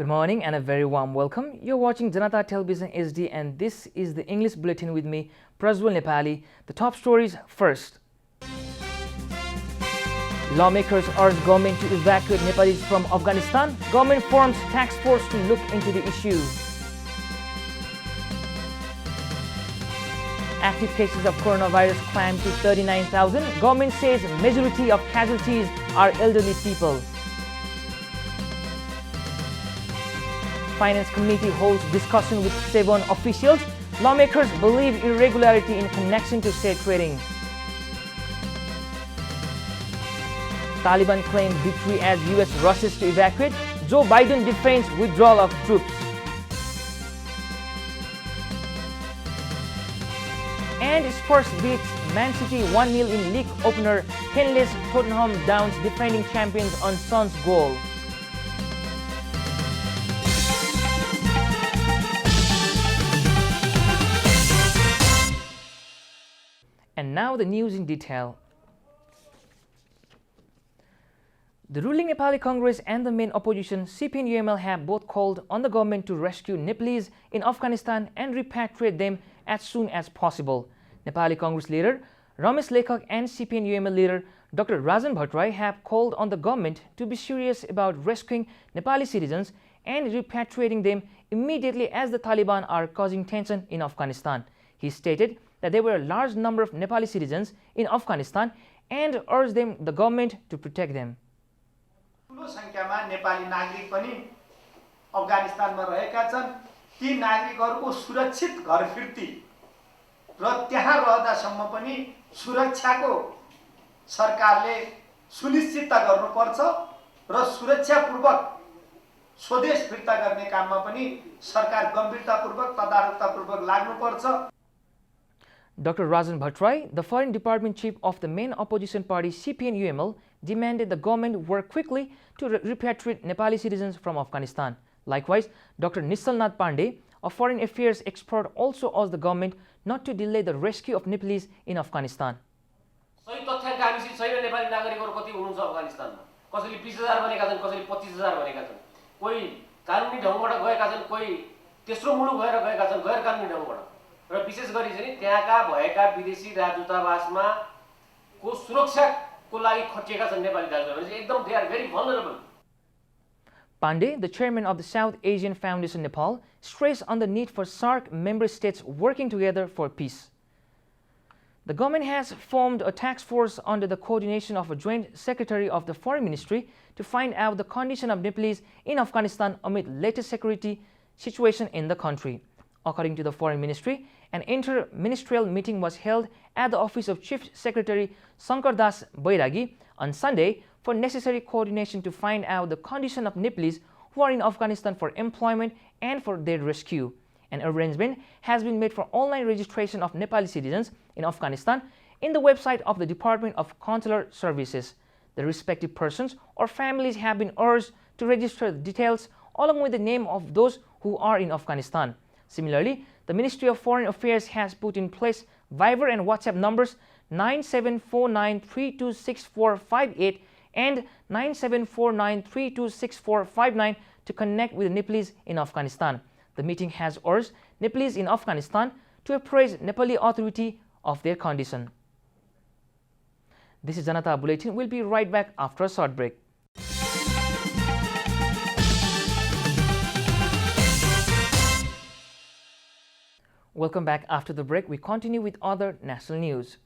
Good morning and a very warm welcome. You're watching JanataTelevision HD and this is the English Bulletin with me, Prajwal Nepali. The top stories first. Lawmakers urge government to evacuate Nepalis from Afghanistan. Government forms task force to look into the issue. Active cases of coronavirus climb to 39,000. Government says majority of casualties are elderly people. Finance Committee holds discussion with 7 officials. Lawmakers believe irregularity in connection to share trading. Taliban claim victory as US rushes to evacuate. Joe Biden defends withdrawal of troops. And Spurs beats Man City 1-0 in league opener. Kenless Tottenham downs defending champions on Son's goal. And now the news in detail. The ruling Nepali Congress and the main opposition CPN-UML have both called on the government to rescue Nepalese in Afghanistan and repatriate them as soon as possible. Nepali Congress leader Ramesh Lekhak and CPN-UML leader Dr. Rajan Bhattarai have called on the government to be serious about rescuing Nepali citizens and repatriating them immediately as the Taliban are causing tension in Afghanistan. He stated that there were a large number of Nepali citizens in Afghanistan and urged the government to protect them. ठूलो संख्यामा नेपाली नागरिक पनि अफगानिस्तानमा रहेका छन्। ती नागरिकहरूको सुरक्षित घर फिर्ती र त्यहाँ रहदासम्म पनि सुरक्षाको सरकारले सुनिश्चितता गर्नुपर्छ र सुरक्षापूर्वक स्वदेश फिर्ता गर्ने काममा पनि सरकार गम्भीरतापूर्वक तदारकतापूर्वक लाग्नुपर्छ। Dr. Rajan Bhattarai, the Foreign Department Chief of the main opposition party CPN-UML, demanded the government work quickly to repatriate Nepali citizens from Afghanistan. Likewise, Dr. Nishalnath Pandey, a foreign affairs expert, also urged the government not to delay the rescue of Nepalese in Afghanistan. सही तथ्याङ्क हामीसित छैन। नेपाली नागरिकहरू कति हुनुहुन्छ अफगानिस्तानमा? कसैले 20,000 भनेका छन्, कसैले 25,000 भनेका छन्। कोही कानुनी ढङ्गबाट गएका छन्, कोही तेस्रो मुलुक भएर गएका छन् गैर कानुनी ढङ्गबाट। र विशेष गरी चाहिँ त्यहाँका भएका विदेशी राजदूतावासमा को सुरक्षाको लागि खटिएका छन् नेपाली दाजुभाइ भने एकदम they are very vulnerable. Pandey, the chairman of the South Asian Foundation Nepal, stressed on the need for SAARC member states working together for peace. The government has formed a task force under the coordination of a joint secretary of the Foreign Ministry to find out the condition of Nepalese in Afghanistan amid latest security situation in the country. According to the Foreign Ministry, an inter-ministerial meeting was held at the office of Chief Secretary Shankar Das Bairagi on Sunday for necessary coordination to find out the condition of Nepalese who are in Afghanistan for employment and for their rescue. An arrangement has been made for online registration of Nepali citizens in Afghanistan in the website of the Department of Consular Services. The respective persons or families have been urged to register the details along with the name of those who are in Afghanistan. Similarly, the Ministry of Foreign Affairs has put in place Viber and WhatsApp numbers 9749326458 and 9749326459 to connect with the Nepalese in Afghanistan. The meeting has urged Nepalese in Afghanistan to appraise Nepali authority of their condition. This is Janata Bulletin. We'll be right back after a short break. Welcome back after the break. We continue with other national news.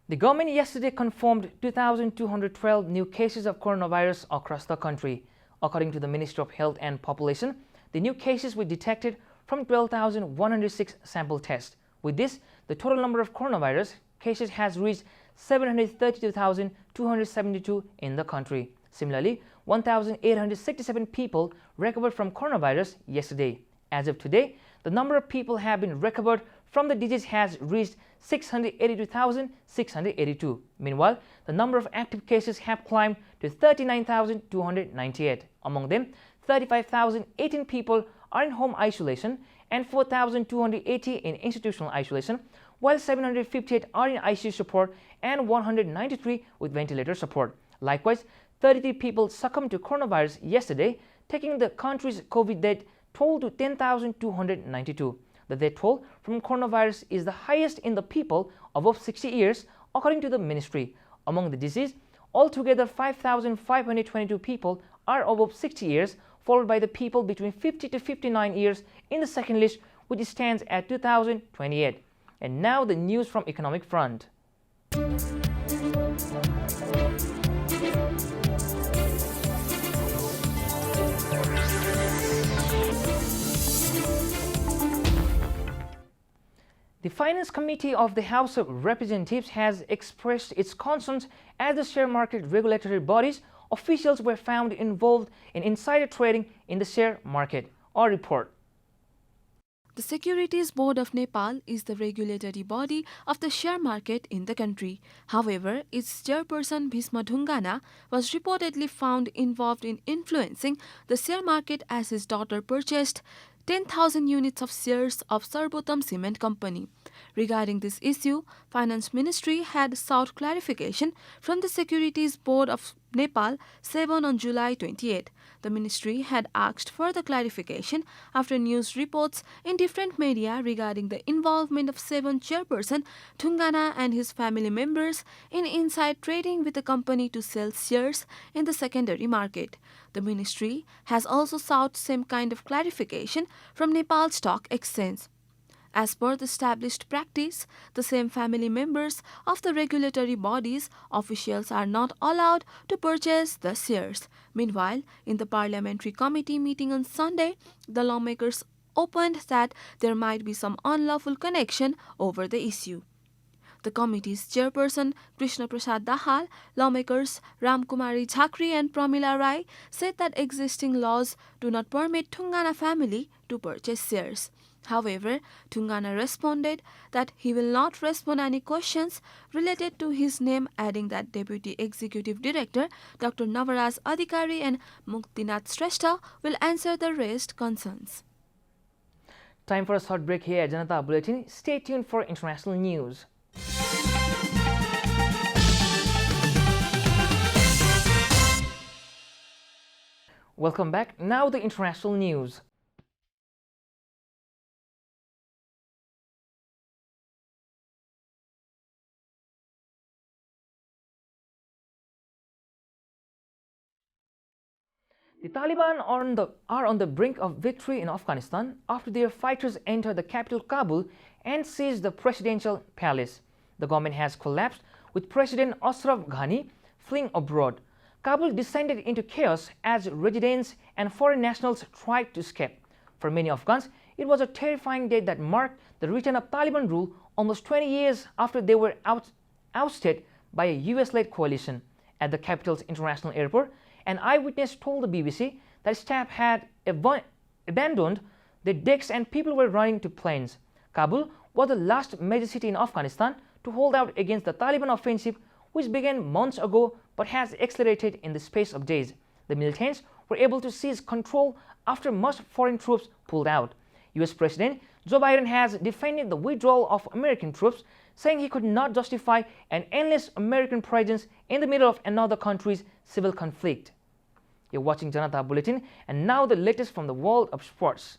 The government yesterday confirmed 2,212 new cases of coronavirus across the country. According to the Ministry of Health and Population, the new cases were detected from 12,106 sample tests. With this, the total number of coronavirus cases has reached 732,272 in the country. Similarly, 1,867 people recovered from coronavirus yesterday. As of today, the number of people have been recovered from the disease has reached 682,682. Meanwhile, the number of active cases have climbed to 39,298. Among them, 35,018 people are in home isolation and 4,280 in institutional isolation, while 758 are in ICU support and 193 with ventilator support. Likewise, 33 people succumbed to coronavirus yesterday, taking the country's COVID death toll to 10,292. The death toll from coronavirus is the highest in the people above 60 years, according to the ministry. Among the deceased, altogether 5,522 people are above 60 years, followed by the people between 50 to 59 years in the second list, which stands at 2,028. And now the news from economic front. The Finance Committee of the House of Representatives has expressed its concerns as the share market regulatory bodies officials were found involved in insider trading in the share market. Our report. The Securities Board of Nepal is the regulatory body of the share market in the country. However, its chairperson Bhisma Dhungana was reportedly found involved in influencing the share market as his daughter purchased 10,000 units of shares of Sarbotam Cement Company. Regarding this issue, Finance Ministry had sought clarification from the Securities Board of Nepal 7 on July 28. The ministry had asked further clarification after news reports in different media regarding the involvement of 7 chairperson Dhungana and his family members in inside trading with the company to sell shares in the secondary market. The ministry has also sought same kind of clarification from Nepal Stock Exchange. As per the established practice, the same family members of the regulatory bodies officials are not allowed to purchase the shares. Meanwhile, in the parliamentary committee meeting on Sunday, the lawmakers opened that there might be some unlawful connection over the issue. The committee's chairperson Krishna Prasad Dahal, lawmakers Ramkumari Jhakri and Pramila Rai said that existing laws do not permit Dhungana family to purchase shares. However, Dhungana responded that he will not respond any questions related to his name, adding that Deputy Executive Director Dr. Navaraj Adhikari and Muktinath Shrestha will answer the raised concerns. Time for a short break here at Janata Bulletin. Stay tuned for international news. Welcome back. Now the international news. The Taliban are on the brink of victory in Afghanistan after their fighters entered the capital Kabul and seized the presidential palace. The government has collapsed, with President Ashraf Ghani fleeing abroad. Kabul descended into chaos as residents and foreign nationals tried to escape. For many Afghans, it was a terrifying day that marked the return of Taliban rule almost 20 years after they were ousted by a US-led coalition. At the capital's international airport, an eyewitness told the BBC that staff had abandoned their decks and people were running to planes. Kabul was the last major city in Afghanistan to hold out against the Taliban offensive, which began months ago but has accelerated in the space of days. The militants were able to seize control after most foreign troops pulled out. US President Joe Biden has defended the withdrawal of American troops, saying he could not justify an endless American presence in the middle of another country's civil conflict. You're watching Janata Bulletin, and now the latest from the world of sports.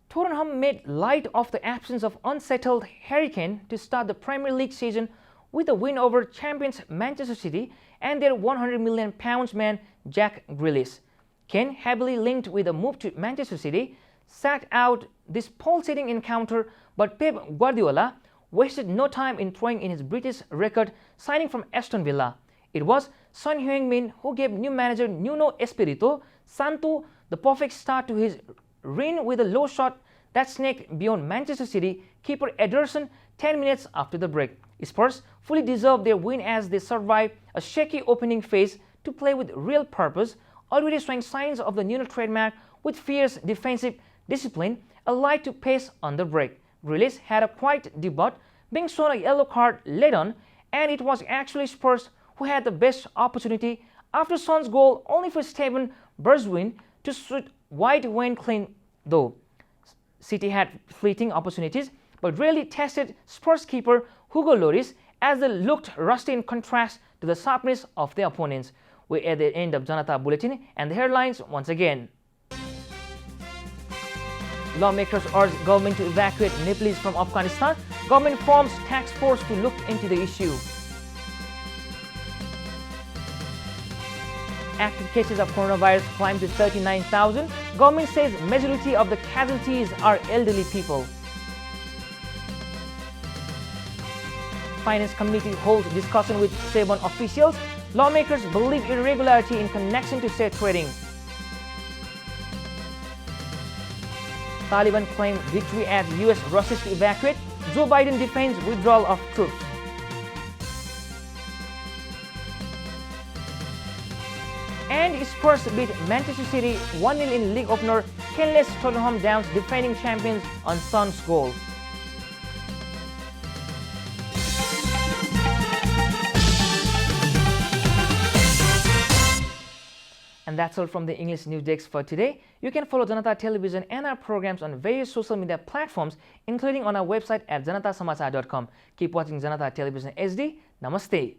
Tottenham made light of the absence of unsettled Harry Kane to start the Premier League season with a win over champions Manchester City and their £100 million man Jack Grealish. Kane, heavily linked with a move to Manchester City, sat out this pulsating encounter, but Pep Guardiola wasted no time in throwing in his British record signing from Aston Villa. It was Son Heung-min who gave new manager Nuno Espirito Santo the perfect start to his reign with a low shot that snaked beyond Manchester City keeper Ederson 10 minutes after the break. Spurs fully deserved their win as they survived a shaky opening phase to play with real purpose, already showing signs of the Nuno trademark with fierce defensive discipline, allied to pace on the break. Grealish had a quiet debut, being shown a yellow card late on, and it was actually Spurs who had the best opportunity after Son's goal, only for Steven Bergwijn to shoot wide when clean though. City had fleeting opportunities, but really tested Spurs keeper Hugo Lloris as they looked rusty in contrast to the sharpness of their opponents. We're at the end of Janata Bulletin, and the headlines once again. Lawmakers urge government to evacuate Nepalese from Afghanistan. Government forms task force to look into the issue. Active cases of coronavirus climb to 39,000. Government says majority of the casualties are elderly people. Finance Committee holds discussion with 7 officials. Lawmakers believe irregularity in connection to share trading. Taliban claim victory as US rushes to evacuate. Joe Biden defends withdrawal of troops. And Spurs beat Manchester City 1-0 in league opener. Kenless Tottenham downs defending champions on Son's goal. And that's all from the English News Desk for today. You can follow Janata Television and our programs on various social media platforms, including on our website at janatasamachar.com. Keep watching Janata Television HD. Namaste.